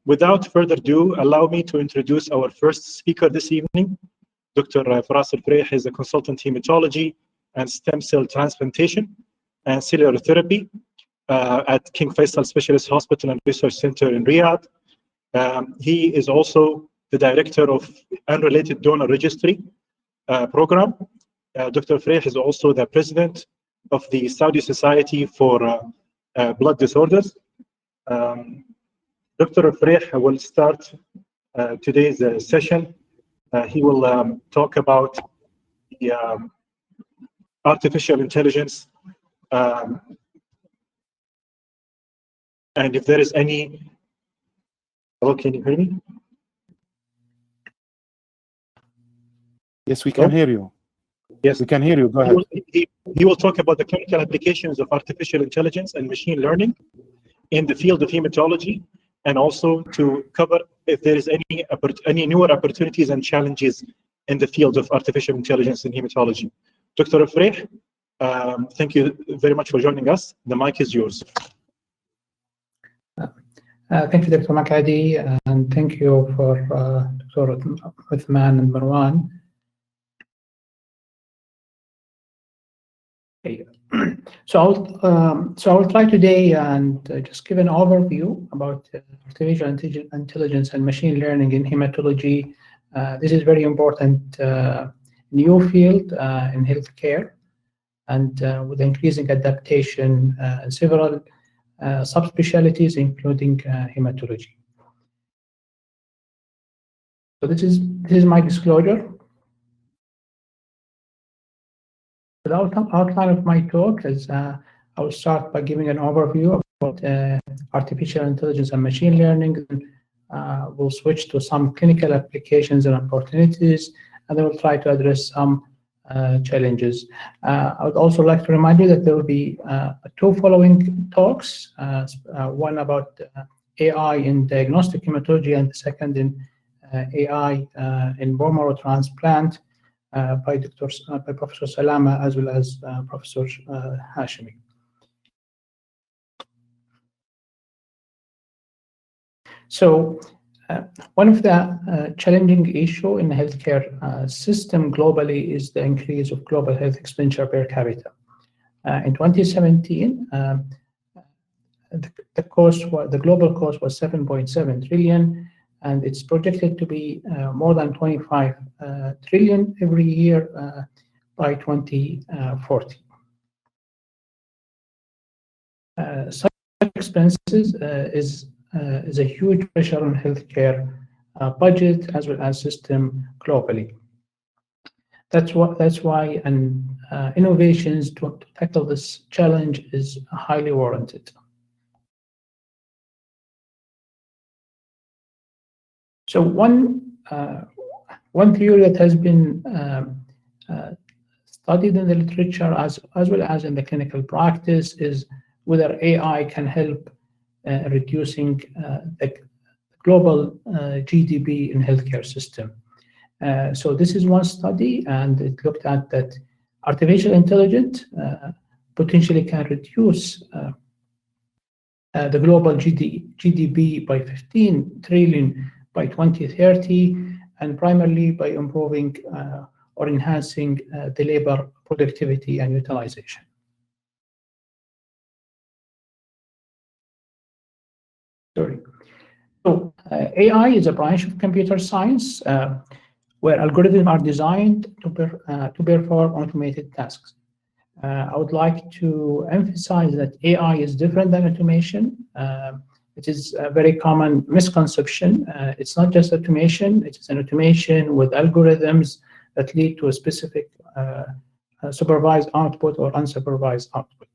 Without further ado, allow me to introduce our first speaker this evening. Dr. Feras Alfraih is a consultant in hematology and stem cell transplantation and cellular therapy at King Faisal Specialist Hospital and Research Center in Riyadh. He is also the director of Unrelated Donor Registry program. Dr. Alfraih is also the president of the Saudi Society for Blood Disorders. Dr. Alfraih will start today's session. He will talk about the artificial intelligence and if there is any. Hello, can you hear me? Yes, we can hear you. Yes, we can hear you. Go ahead. He will talk about the clinical applications of artificial intelligence and machine learning in the field of hematology, and also to cover if there is any newer opportunities and challenges in the field of artificial intelligence in hematology. Dr. Alfraih, thank you very much for joining us. The mic is yours. Thank you, Dr. Makadi, and thank you for Dr. Uthman and Marwan. Okay. So I'll try today and just give an overview about artificial intelligence and machine learning in hematology. This is very important new field in healthcare, and with increasing adaptation in several subspecialties, including hematology. So this is my disclosure. The outline of my talk is I will start by giving an overview about artificial intelligence and machine learning. We'll switch to some clinical applications and opportunities, and then we'll try to address some challenges. I would also like to remind you that there will be two following talks, one about AI in diagnostic hematology and the second in AI in bone marrow transplant by Professor Salama as well as Professor Hashimi. So one of the challenging issues in the healthcare system globally is the increase of global health expenditure per capita. In 2017, the global cost was 7.7 trillion, and it's projected to be more than 25 trillion every year by 2040. Such expenses is a huge pressure on healthcare budget as well as system globally. That's why innovations to tackle this challenge is highly warranted. So one theory that has been studied in the literature as well as in the clinical practice is whether AI can help reducing the global GDP in healthcare system. So this is one study, and it looked at that artificial intelligence potentially can reduce the global GDP by 15 trillion by 2030, and primarily by improving or enhancing the labor productivity and utilization. Sorry. So AI is a branch of computer science where algorithms are designed to perform automated tasks. I would like to emphasize that AI is different than automation. It is a very common misconception. It's not just automation, it is an automation with algorithms that lead to a specific supervised output or unsupervised output.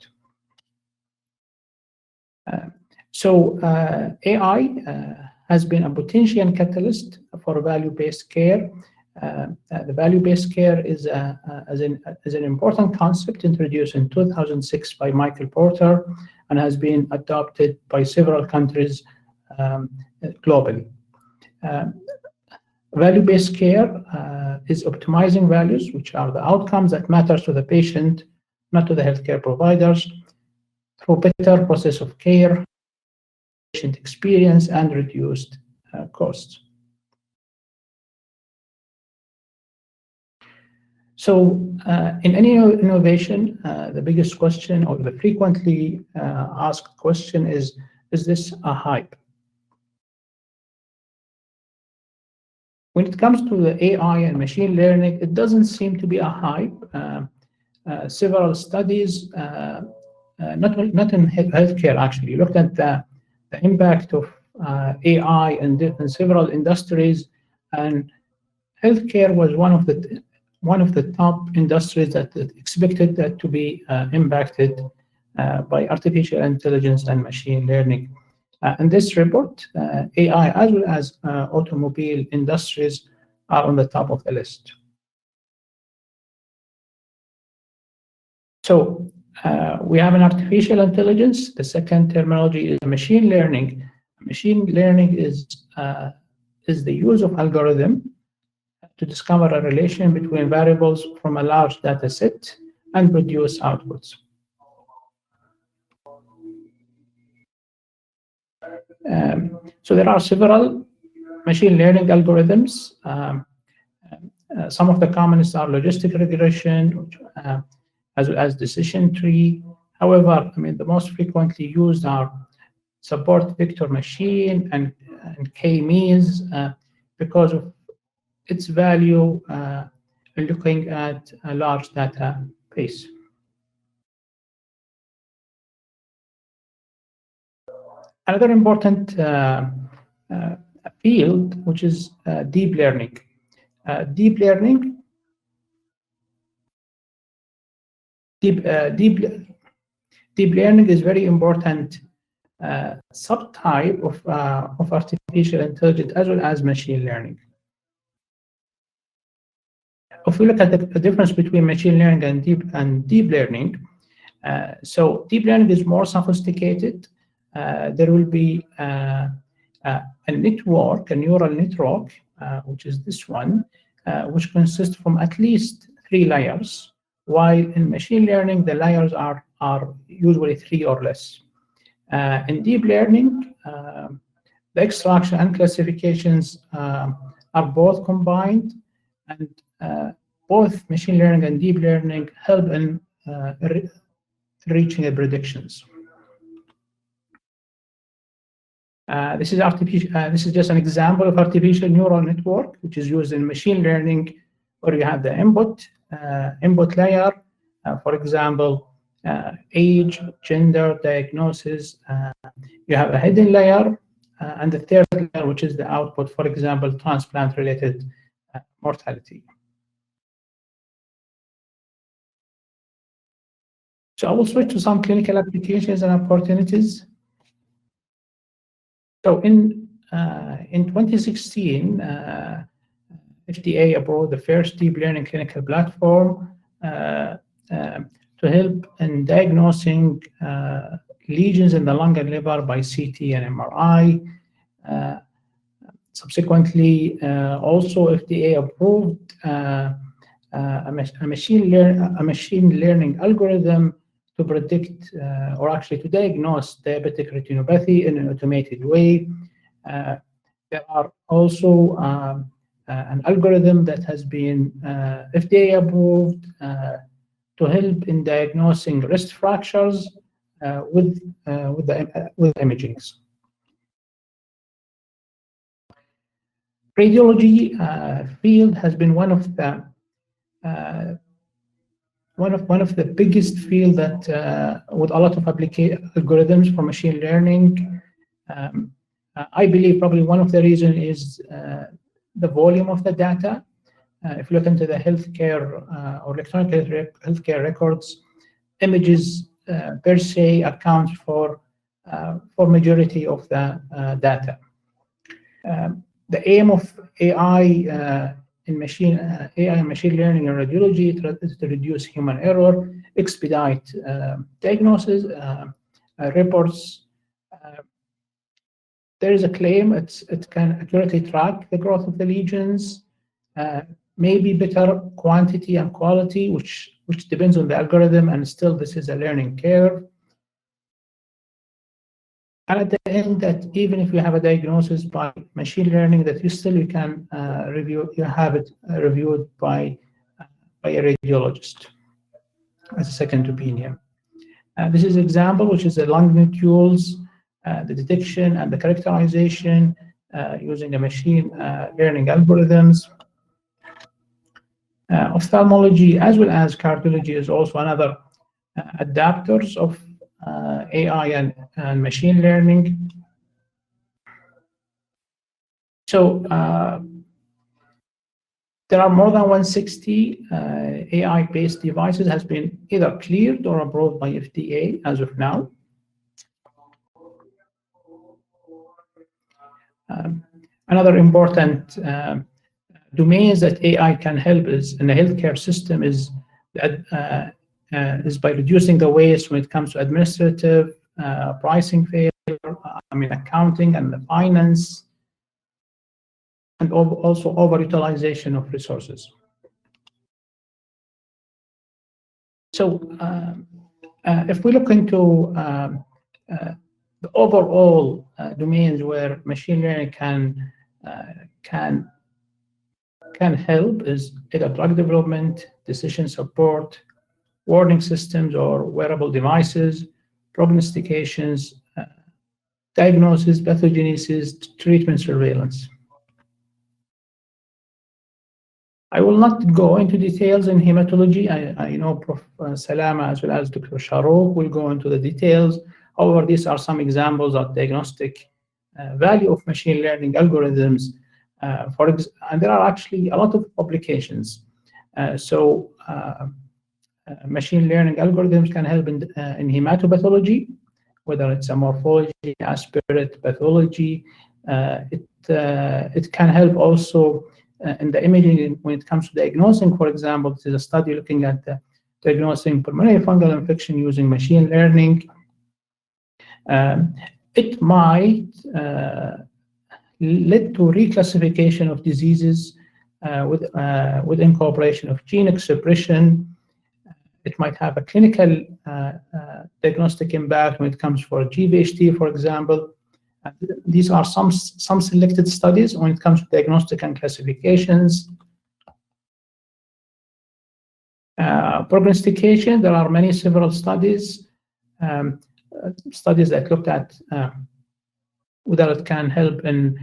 So AI has been a potential catalyst for value-based care. The value-based care is an important concept introduced in 2006 by Michael Porter and has been adopted by several countries globally. Value-based care is optimizing values, which are the outcomes that matter to the patient, not to the healthcare providers, through better process of care, patient experience and reduced costs. So in any innovation, the biggest question or the frequently asked question is this a hype? When it comes to the AI and machine learning, it doesn't seem to be a hype. Several studies, not in healthcare actually, looked at the impact of AI in several industries, and healthcare was one of the top industries that expected that to be impacted by artificial intelligence and machine learning. In this report, AI as well as automobile industries are on the top of the list. So we have an artificial intelligence. The second terminology is machine learning. Machine learning is the use of algorithm to discover a relation between variables from a large data set and produce outputs. So there are several machine learning algorithms. Some of the commonest are logistic regression, as well as decision tree. However, the most frequently used are support vector machine and K-means because of its value in looking at a large database. Another important field, which is deep learning. Deep learning is very important subtype of artificial intelligence as well as machine learning. If we look at the difference between machine learning and deep learning, so deep learning is more sophisticated. There will be a network, a neural network, which is this one, which consists from at least 3 layers, while in machine learning, the layers are usually 3 or less. In deep learning, the extraction and classifications are both combined, and both machine learning and deep learning help in reaching the predictions. This is just an example of artificial neural network, which is used in machine learning, where you have the input layer, for example, age, gender, diagnosis. You have a hidden layer, and the third layer, which is the output, for example, transplant-related mortality. So I will switch to some clinical applications and opportunities. So in 2016, FDA approved the first deep learning clinical platform to help in diagnosing lesions in the lung and liver by CT and MRI. Subsequently, also FDA approved a machine learning algorithm to predict or actually to diagnose diabetic retinopathy in an automated way. There are also an algorithm that has been FDA approved to help in diagnosing wrist fractures with imagings. Radiology field has been one of the biggest field that with a lot of algorithms for machine learning. I believe probably one of the reasons is the volume of the data. If you look into the healthcare or electronic healthcare records, images per se account for majority of the data. The aim of AI in machine learning and radiology is to reduce human error, expedite diagnosis, reports. There is a claim it can accurately track the growth of the lesions, maybe better quantity and quality, which depends on the algorithm, and still this is a learning curve. And at the end, that even if you have a diagnosis by machine learning, that you can have it reviewed by a radiologist as a second opinion. This is an example, which is the lung nodules, the detection and the characterization using a machine learning algorithms. Ophthalmology as well as cardiology is also another adapters of AI and machine learning. So there are more than 160 AI-based devices has been either cleared or approved by FDA as of now. Another important domains that AI can help is in the healthcare system is by reducing the waste when it comes to administrative, pricing failure, accounting and the finance, and also overutilization of resources. So if we look into the overall domains where machine learning can help is either drug development, decision support, warning systems or wearable devices, prognostications, diagnosis, pathogenesis, treatment surveillance. I will not go into details in hematology. I know Prof. Salama as well as Dr. Sharouk will go into the details. However, these are some examples of diagnostic value of machine learning algorithms. And there are actually a lot of publications. Machine learning algorithms can help in hematopathology, whether it's a morphology, aspirate pathology. It can help also in the imaging when it comes to diagnosing. For example, this is a study looking at diagnosing pulmonary fungal infection using machine learning. It might lead to reclassification of diseases with incorporation of gene expression. It might have a clinical diagnostic impact when it comes for GVHD, for example. These are some selected studies when it comes to diagnostic and classifications. Prognostication, there are several studies that looked at whether it can help in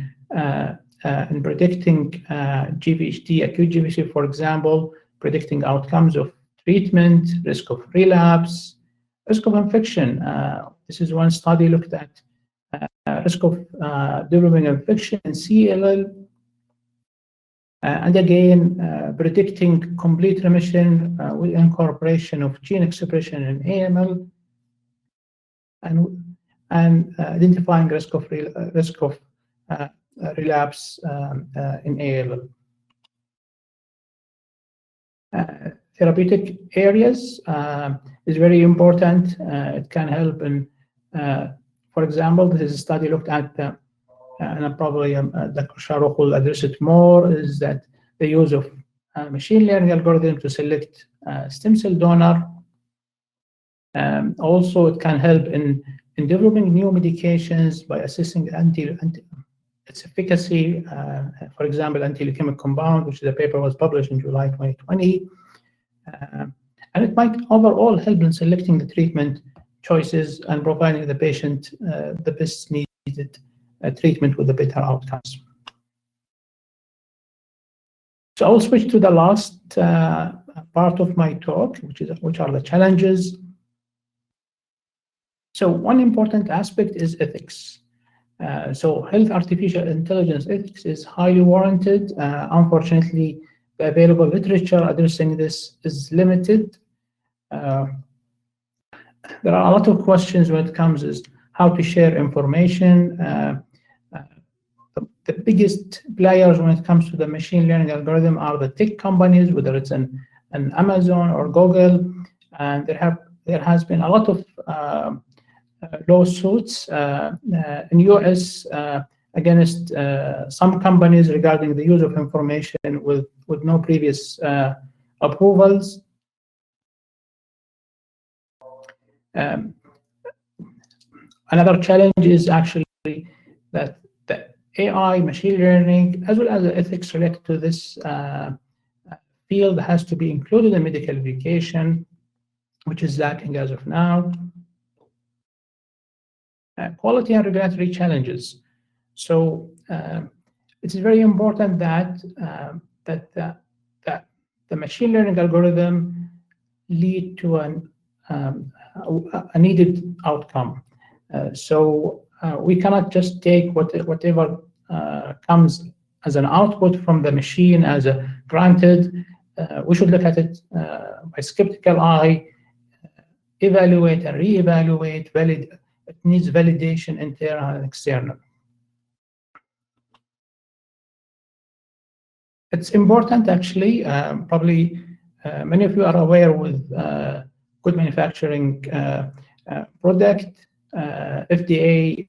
predicting GVHD, acute GVHD, for example, predicting outcomes of treatment, risk of relapse, risk of infection. This is one study looked at risk of developing infection in CLL, and again predicting complete remission with incorporation of gene expression in AML, and identifying risk of relapse in ALL. Therapeutic areas is very important. It can help in, for example, this is a study looked at, and probably Dr. Sharouk will address it more, is that the use of machine learning algorithm to select stem cell donor. Also, it can help in developing new medications by assessing its efficacy. For example, anti-leukemic compound, which the paper was published in July 2020. And it might overall help in selecting the treatment choices and providing the patient the best needed treatment with the better outcomes. So I'll switch to the last part of my talk, which are the challenges. So one important aspect is ethics. So health artificial intelligence ethics is highly warranted. Unfortunately, the available literature addressing this is limited. There are a lot of questions when it comes to how to share information. The biggest players when it comes to the machine learning algorithm are the tech companies, whether it's an Amazon or Google, and there has been a lot of lawsuits in US against some companies regarding the use of information with no previous approvals. Another challenge is actually that the AI, machine learning, as well as the ethics related to this field has to be included in medical education, which is lacking as of now. Quality and regulatory challenges. So it is very important that the machine learning algorithm lead to a needed outcome. So we cannot just take whatever comes as an output from the machine as a granted. We should look at it by skeptical eye, evaluate and re-evaluate. It needs validation, internal and external. It's important, actually. Probably many of you are aware with good manufacturing product. FDA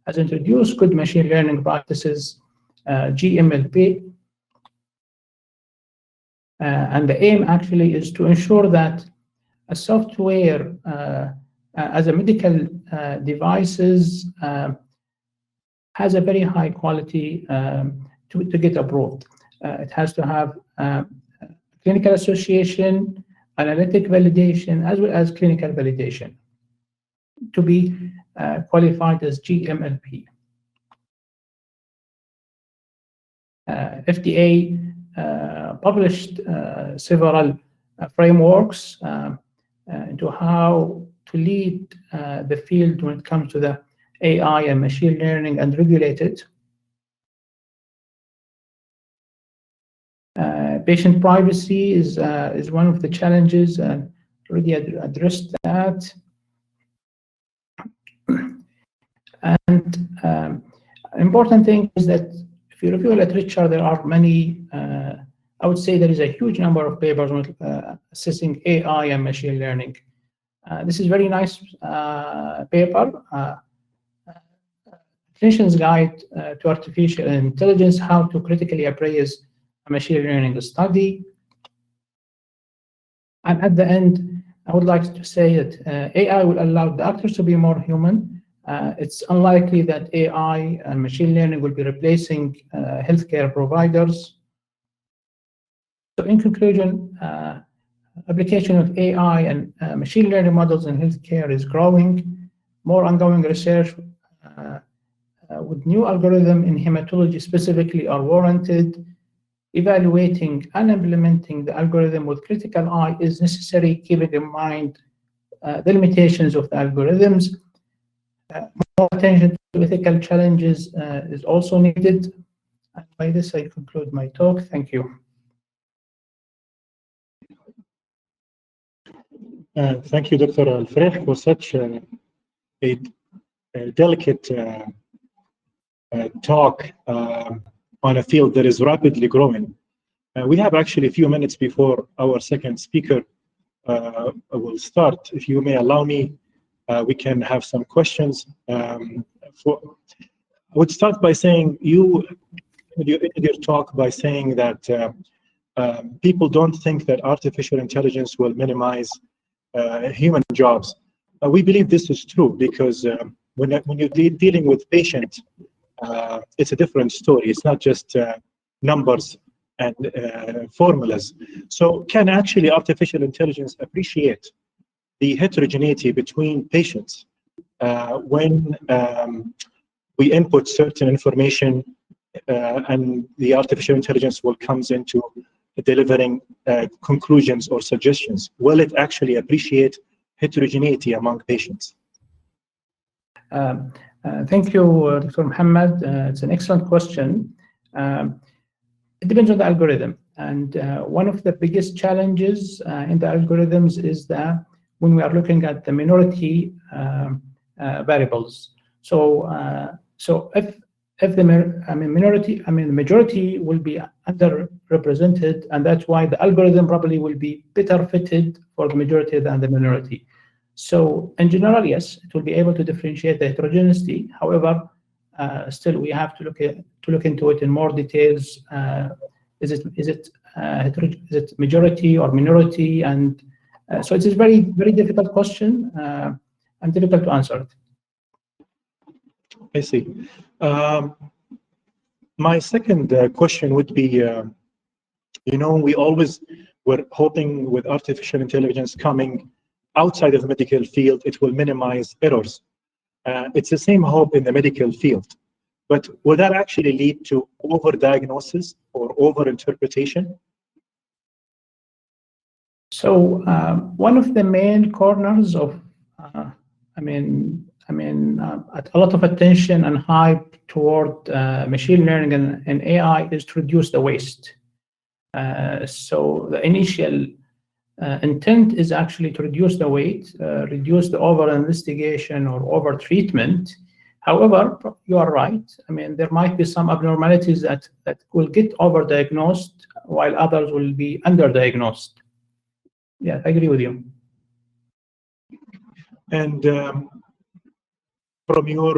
has introduced good machine learning practices, GMLP. And the aim actually is to ensure that a software as a medical devices has a very high quality to get approved. It has to have clinical association, analytic validation, as well as clinical validation to be qualified as GMLP. FDA published several frameworks into how to lead the field when it comes to the AI and machine learning and regulate it. Patient privacy is one of the challenges, and already addressed that. And important thing is that if you review literature, there are many. I would say there is a huge number of papers on assessing AI and machine learning. This is very nice paper. Clinician's Guide to Artificial Intelligence: How to Critically Appraise a Machine Learning Study. And at the end, I would like to say that AI will allow doctors to be more human. It's unlikely that AI and machine learning will be replacing healthcare providers. So in conclusion, application of AI and machine learning models in healthcare is growing. More ongoing research with new algorithm in hematology specifically are warranted. Evaluating and implementing the algorithm with critical eye is necessary, keeping in mind the limitations of the algorithms. More attention to ethical challenges is also needed. And by this, I conclude my talk. Thank you. Thank you, Dr. Alfraih, for such a delicate talk on a field that is rapidly growing. We have actually a few minutes before our second speaker will start. If you may allow me, we can have some questions. I would start by saying you ended your talk by saying that people don't think that artificial intelligence will minimize human jobs. We believe this is true because when you're dealing with patients, it's a different story. It's not just numbers and formulas. So can actually artificial intelligence appreciate the heterogeneity between patients when we input certain information and the artificial intelligence will comes into delivering conclusions or suggestions? Will it actually appreciate heterogeneity among patients? Thank you, Dr. Muhammad. It's an excellent question. It depends on the algorithm. And one of the biggest challenges in the algorithms is that when we are looking at the minority variables. So if the majority will be underrepresented, and that's why the algorithm probably will be better fitted for the majority than the minority. So in general, yes, it will be able to differentiate the heterogeneity. However, still we have to look into it in more details. Is it majority or minority? And so it is very, very difficult question and difficult to answer it. I see. My second question would be, you know, we always were hoping with artificial intelligence coming outside of the medical field, it will minimize errors. It's the same hope in the medical field. But will that actually lead to over-diagnosis or over-interpretation? So one of the main corners of, a lot of attention and hype toward machine learning and AI is to reduce the waste. So the initial intent is actually to reduce the waste, reduce the over-investigation or over-treatment. However, you are right. I mean, there might be some abnormalities that will get over-diagnosed while others will be under-diagnosed. Yeah, I agree with you. And from your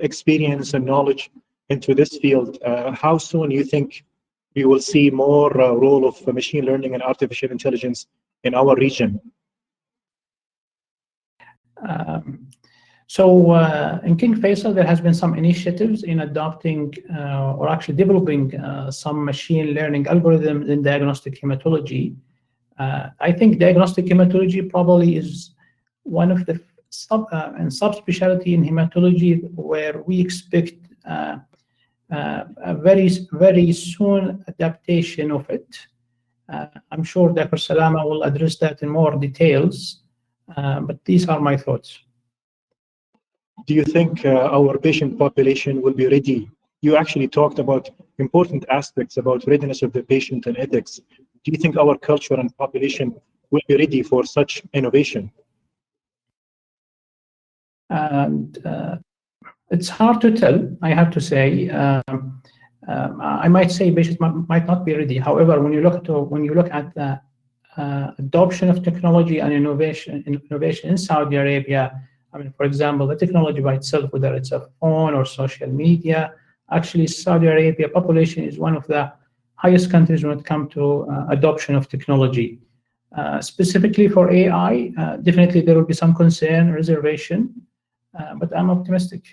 experience and knowledge into this field, how soon you think we will see more role of machine learning and artificial intelligence in our region? So in King Faisal, there has been some initiatives in adopting or actually developing some machine learning algorithms in diagnostic hematology. I think diagnostic hematology probably is one of the subspecialty in hematology where we expect a very, very soon adaptation of it. I'm sure Dr. Salama will address that in more details, but these are my thoughts. Do you think our patient population will be ready? You actually talked about important aspects about readiness of the patient and ethics. Do you think our culture and population will be ready for such innovation? And it's hard to tell, I have to say. I might say patients might not be ready. However, when you look at the adoption of technology and innovation in Saudi Arabia, I mean, for example, the technology by itself, whether it's a phone or social media, actually Saudi Arabia population is one of the highest countries when it comes to adoption of technology. Specifically for AI, definitely there will be some concern, reservation, but I'm optimistic.